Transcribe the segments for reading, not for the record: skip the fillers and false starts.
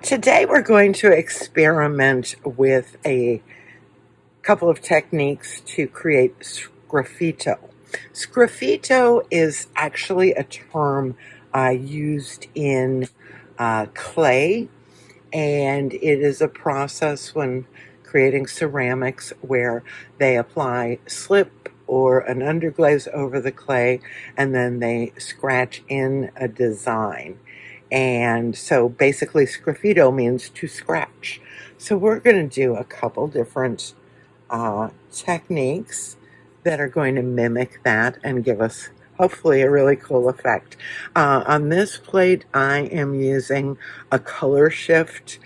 Today we're going to experiment with a couple of techniques to create sgraffito. Sgraffito is actually a term used in clay, and it is a process when creating ceramics where they apply slip or an underglaze over the clay, and then they scratch in a design. And so basically sgraffito means to scratch. So we're going to do a couple different techniques that are going to mimic that and give us hopefully a really cool effect. On this plate I am using a color shift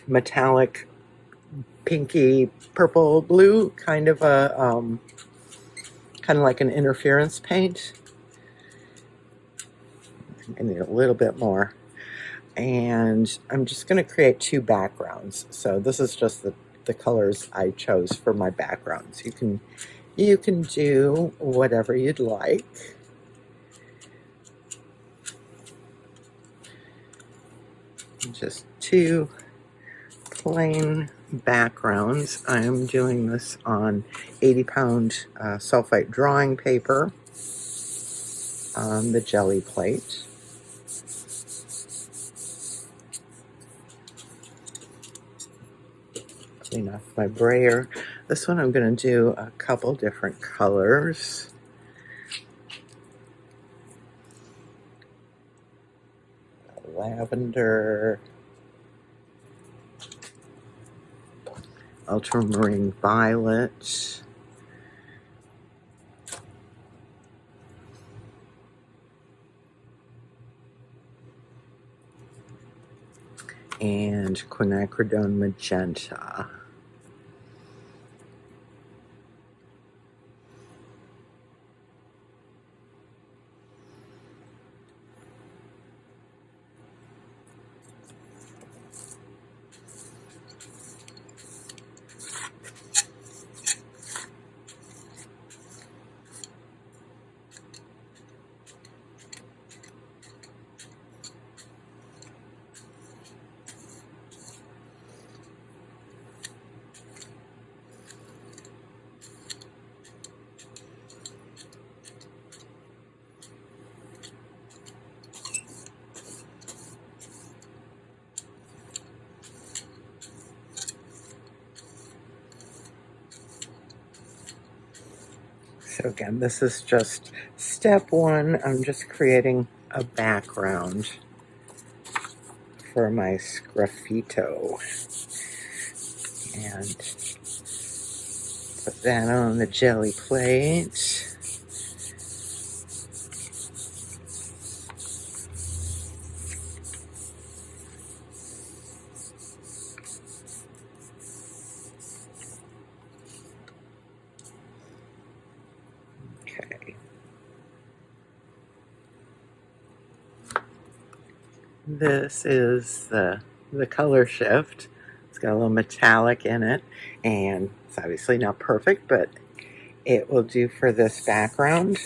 metallic pinky purple blue, kind of like an interference paint. I need a little bit more. And I'm just going to create two backgrounds. So this is just the colors I chose for my backgrounds. You can do whatever you'd like. Just two plain backgrounds. I'm doing this on 80-pound sulfite drawing paper on the jelly plate. Clean off my brayer. This one I'm going to do a couple different colors. Lavender, ultramarine violet, and quinacridone magenta. So again, this is just step one. I'm just creating a background for my sgraffito. And put that on the jelly plate. Okay. This is the color shift. It's got a little metallic in it, and it's obviously not perfect, but it will do for this background.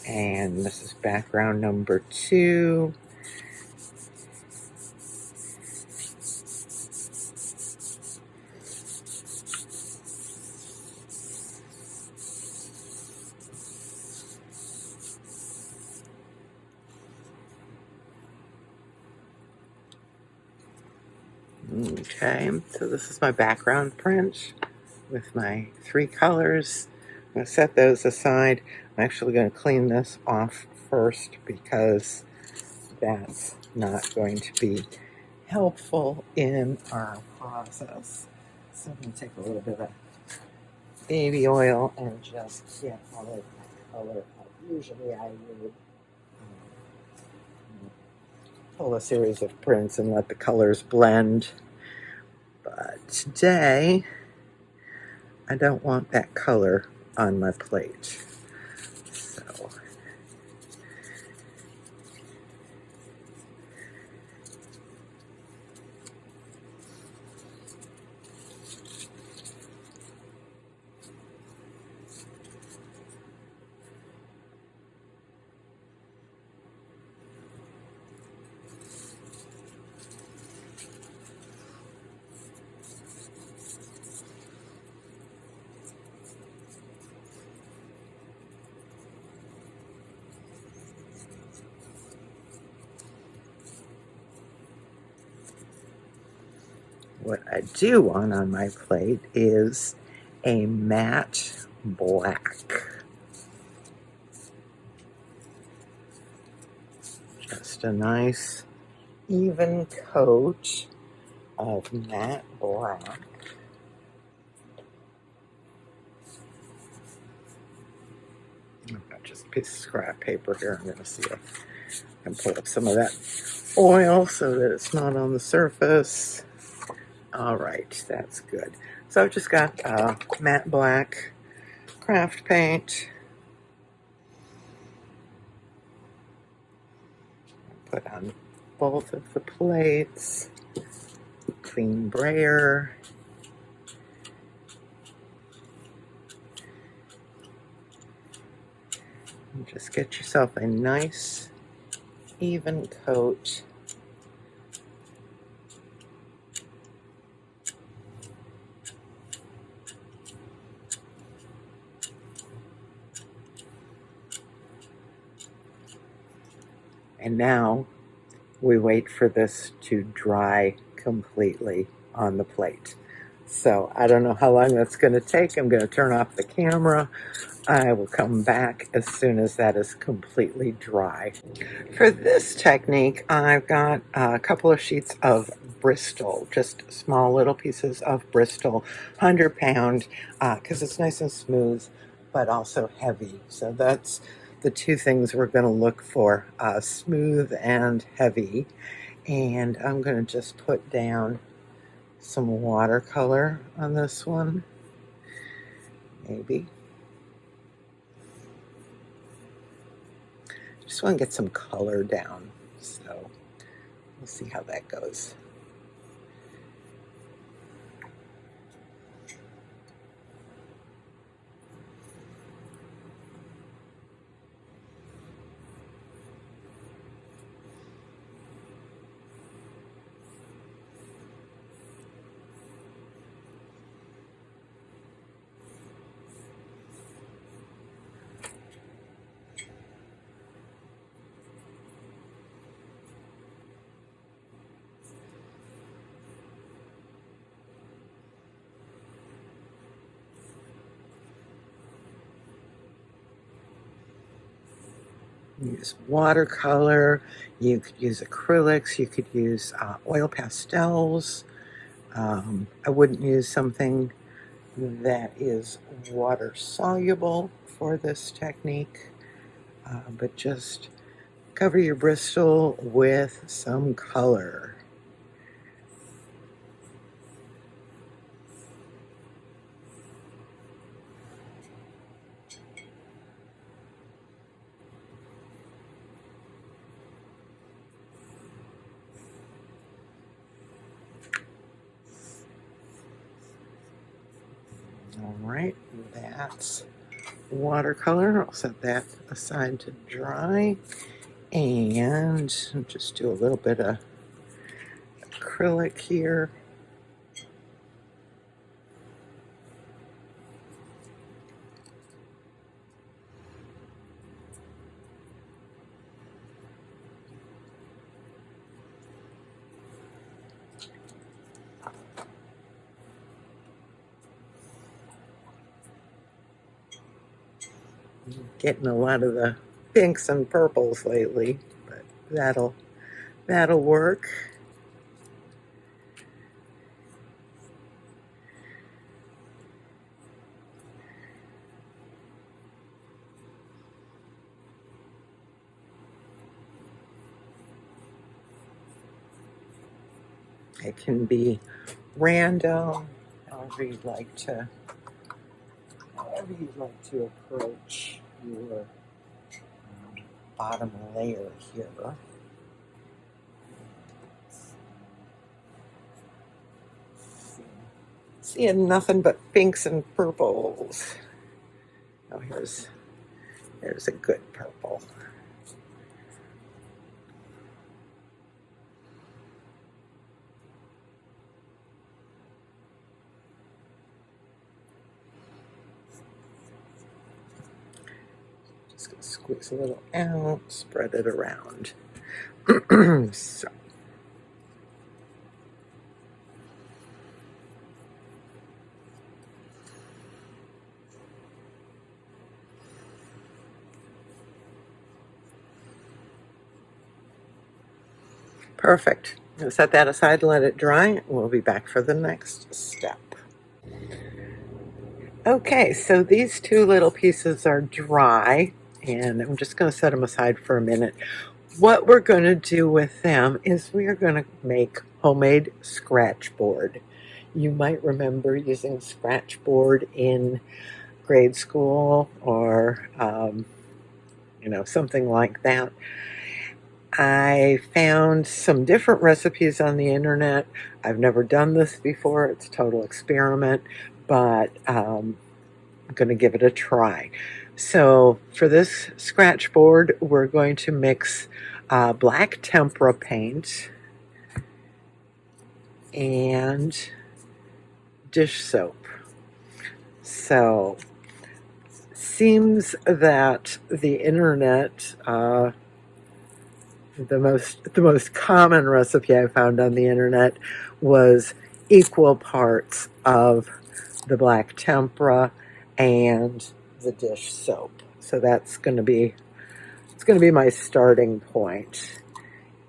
And this is background number 2. Okay, so this is my background print with my 3 colors. I'm going to set those aside. I'm actually going to clean this off first because that's not going to be helpful in our process. So I'm going to take a little bit of baby oil and just get all of that color out. Usually I would pull a series of prints and let the colors blend. But today, I don't want that color on my plate. So, what I do want on my plate is a matte black. Just a nice even coat of matte black. I've got just a piece of scrap paper here. I'm going to see if I can pull up some of that oil so that it's not on the surface. All right, that's good. So I've just got matte black craft paint. Put on both of the plates. Clean brayer. And just get yourself a nice even coat. And now we wait for this to dry completely on the plate. So I don't know how long that's going to take. I'm going to turn off the camera. I will come back as soon as that is completely dry. For this technique, I've got a couple of sheets of Bristol, just small little pieces of Bristol, 100-pound, because it's nice and smooth, but also heavy. So that's the two things we're going to look for, smooth and heavy. And I'm going to just put down some watercolor on this one, maybe. Just want to get some color down, so we'll see how that goes. Use watercolor, you could use acrylics, you could use oil pastels. I wouldn't use something that is water soluble for this technique, but just cover your Bristol with some color. All right, that's watercolor. I'll set that aside to dry, and just do a little bit of acrylic here. Getting a lot of the pinks and purples lately, but that'll work. It can be random, however you'd like to approach your bottom layer here. Seeing nothing but pinks and purples. Oh, here's a good purple. Just gonna squeeze a little out, spread it around. So Perfect. Now set that aside and let it dry. We'll be back for the next step. Okay, so these two little pieces are dry, and I'm just going to set them aside for a minute. What we're going to do with them is we are going to make homemade scratch board. You might remember using scratch board in grade school or, something like that. I found some different recipes on the internet. I've never done this before. It's a total experiment, but I'm going to give it a try. So for this scratch board, we're going to mix black tempera paint and dish soap. So seems that the internet, the most common recipe I found on the internet was equal parts of the black tempera and the dish soap. So that's going to be my starting point,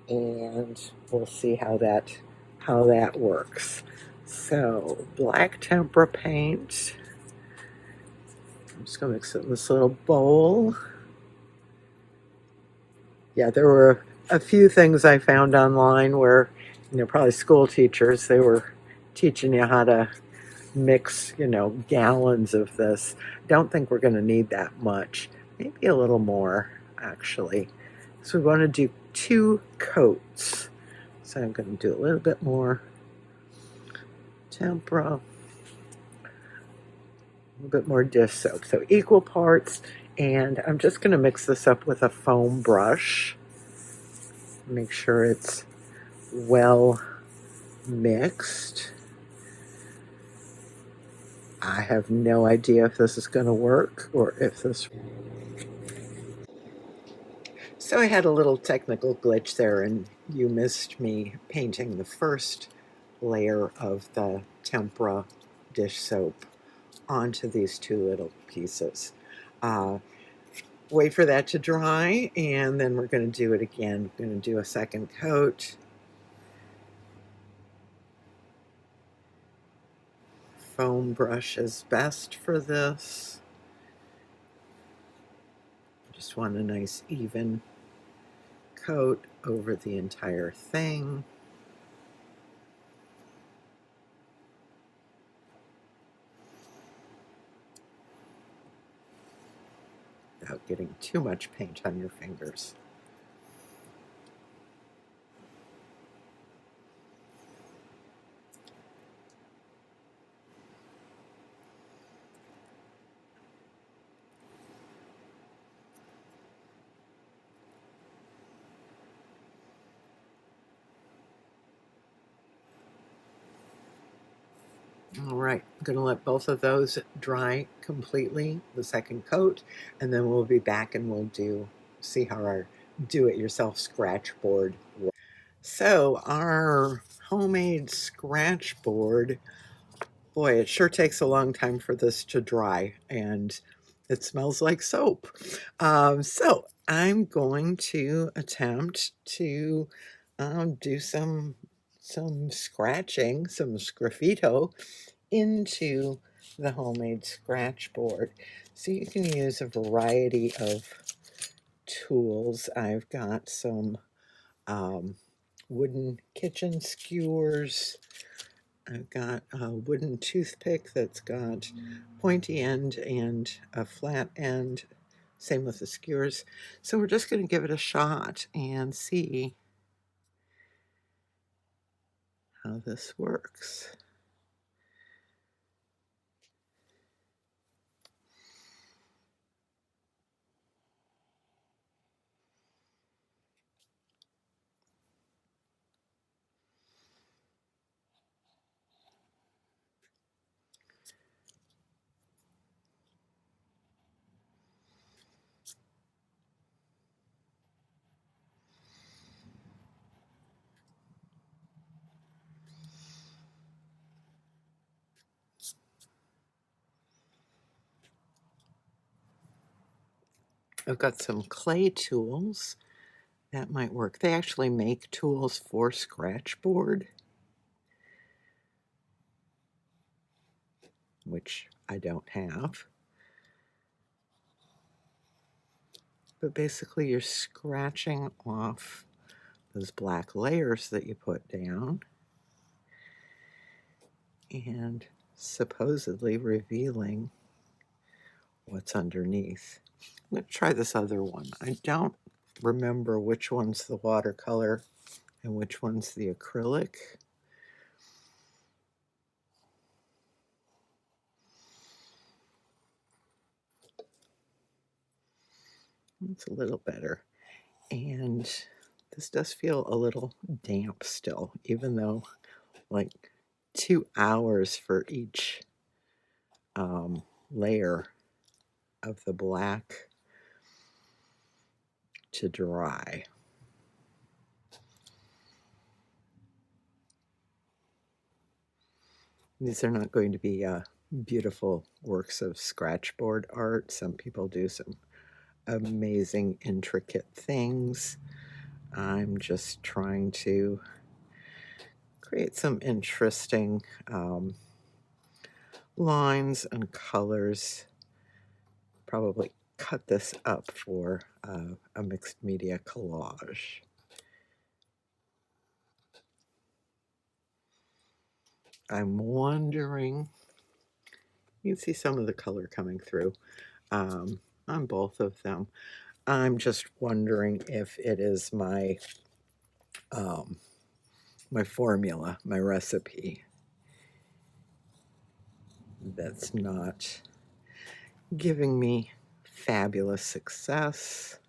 and we'll see how that works. So black tempera paint. I'm just going to mix it in this little bowl. Yeah, there were a few things I found online where, probably school teachers, they were teaching you how to mix, gallons of this. Don't think we're going to need that much. Maybe a little more, actually. So we want to do 2 coats. So I'm going to do a little bit more tempera, a little bit more dish soap. So equal parts. And I'm just going to mix this up with a foam brush. Make sure it's well mixed. I have no idea if this is going to work or if this... So I had a little technical glitch there, and you missed me painting the first layer of the tempera dish soap onto these 2 little pieces. Wait for that to dry, and then we're going to do it again. We're going to do a second coat. Foam brush is best for this. Just want a nice even coat over the entire thing. Without getting too much paint on your fingers. All right, I'm going to let both of those dry completely, the second coat, and then we'll be back and we'll see how our do-it-yourself scratch board works. So our homemade scratch board, boy, it sure takes a long time for this to dry, and it smells like soap. So I'm going to attempt to do some scratching, some sgraffito into the homemade scratch board. So you can use a variety of tools. I've got some wooden kitchen skewers. I've got a wooden toothpick that's got pointy end and a flat end. Same with the skewers. So we're just going to give it a shot and see how this works. I've got some clay tools That might work. They actually make tools for scratchboard, which I don't have. But basically you're scratching off those black layers that you put down and supposedly revealing what's underneath. I'm going to try this other one. I don't remember which one's the watercolor and which one's the acrylic. It's a little better. And this does feel a little damp still, even though like 2 hours for each layer of the black to dry. These are not going to be beautiful works of scratchboard art. Some people do some amazing, intricate things. I'm just trying to create some interesting lines and colors. Probably cut this up for a mixed media collage. I'm wondering, you can see some of the color coming through on both of them. I'm just wondering if it is my my formula, my recipe, that's not giving me fabulous success,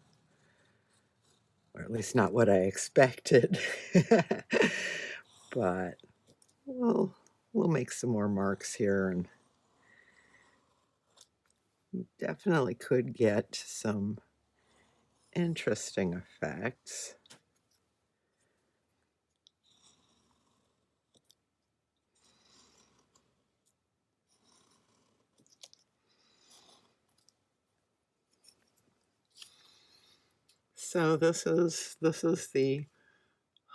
or at least not what I expected. But we'll make some more marks here, and definitely could get some interesting effects. So this is the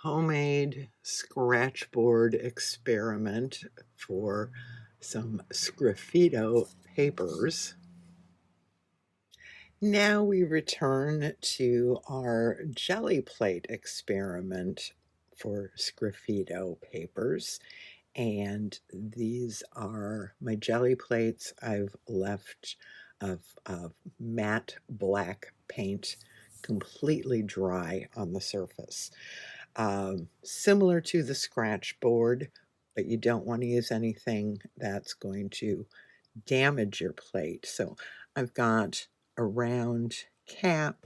homemade scratchboard experiment for some Sgraffito papers. Now we return to our jelly plate experiment for Sgraffito papers. And these are my jelly plates. I've left of matte black paint completely dry on the surface. Similar to the scratch board, but you don't want to use anything that's going to damage your plate. So I've got a round cap,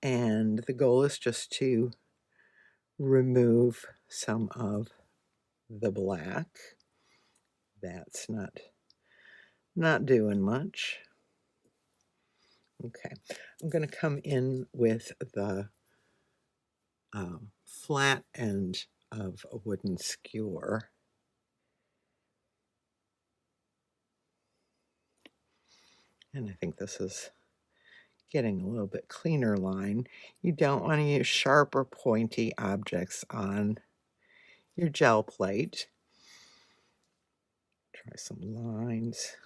and the goal is just to remove some of the black. That's not doing much. Okay, I'm going to come in with the flat end of a wooden skewer. And I think this is getting a little bit cleaner line. You don't want to use sharp or pointy objects on your gel plate. Try some lines.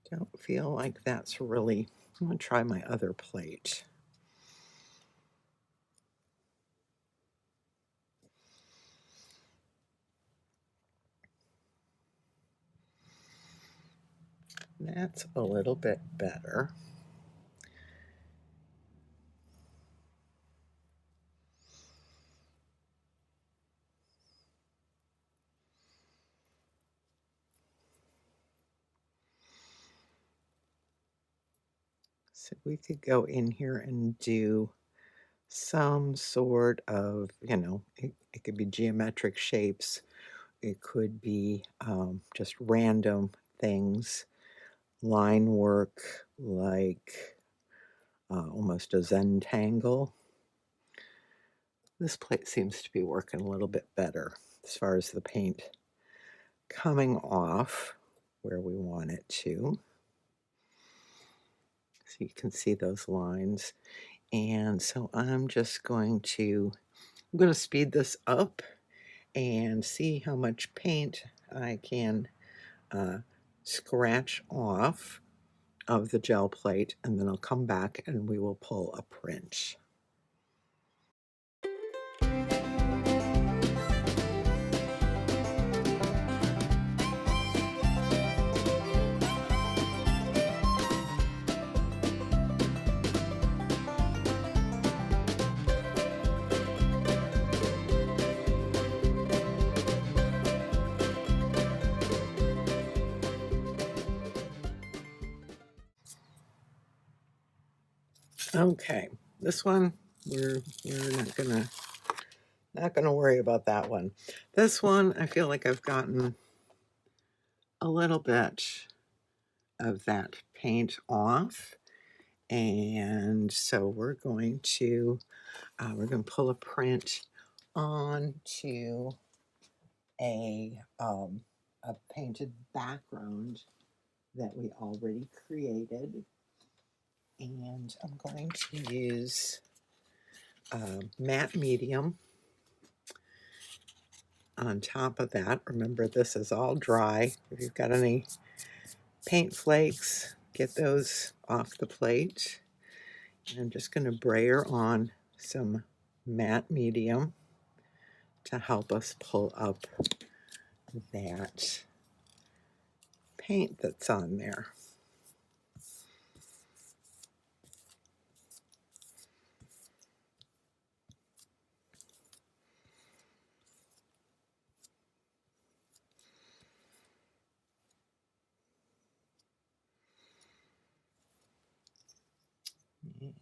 Don't feel like that's really, I'm going to try my other plate. That's a little bit better. So we could go in here and do some sort of, it could be geometric shapes. It could be just random things, line work, like almost a Zentangle. This plate seems to be working a little bit better as far as the paint coming off where we want it to. So you can see those lines. And so I'm going to speed this up and see how much paint I can scratch off of the gel plate, and then I'll come back and we will pull a print. Okay, this one we're not gonna worry about that one. This one I feel like I've gotten a little bit of that paint off, and so we're going to pull a print onto a painted background that we already created, and I'm going to use matte medium on top of that. Remember, this is all dry. If you've got any paint flakes, get those off the plate. And I'm just going to brayer on some matte medium to help us pull up that paint that's on there. And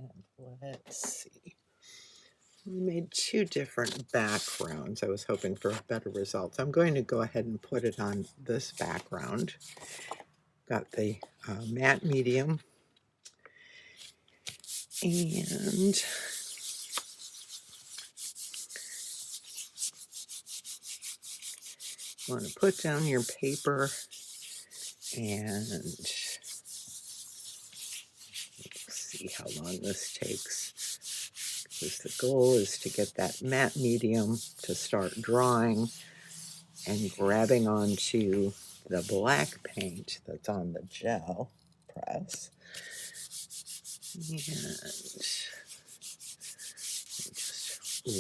let's see. We made two different backgrounds. I was hoping for better results. I'm going to go ahead and put it on this background. Got the matte medium, and you want to put down your paper, and see how long this takes, because the goal is to get that matte medium to start drying and grabbing onto the black paint that's on the gel press. And just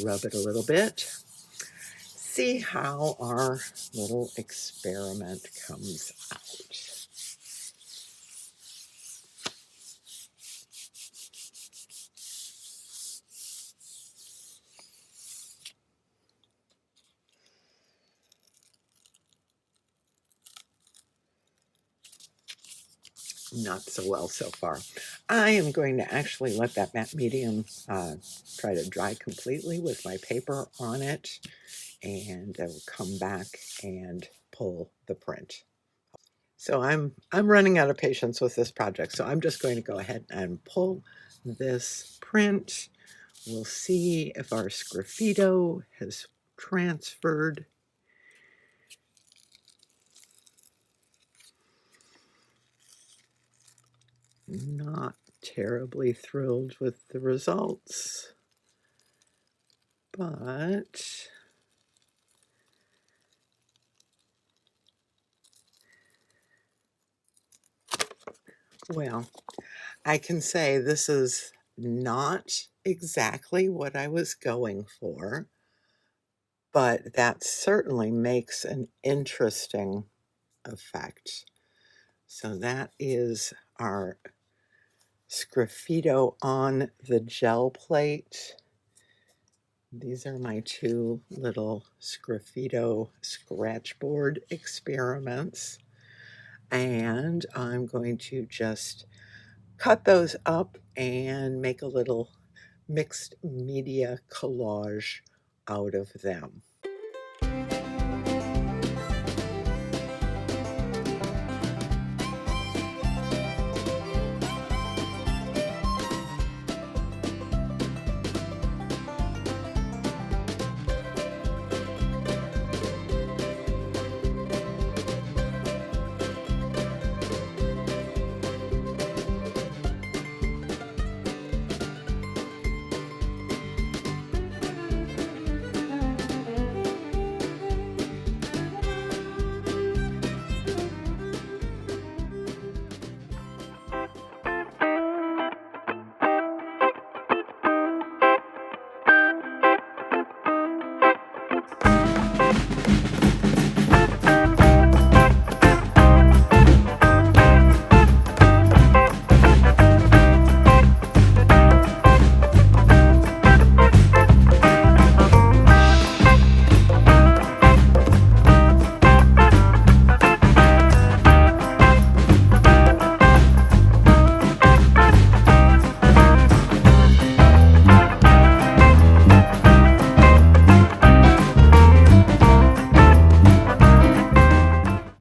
rub it a little bit. See how our little experiment comes out. Not so well so far. I am going to actually let that matte medium try to dry completely with my paper on it, and I will come back and pull the print. So I'm running out of patience with this project, so I'm just going to go ahead and pull this print. We'll see if our Sgraffito has transferred. Not terribly thrilled with the results, but well, I can say this is not exactly what I was going for, but that certainly makes an interesting effect. So that is our Sgraffito on the gel plate. These are my two little Sgraffito scratchboard experiments. And I'm going to just cut those up and make a little mixed media collage out of them.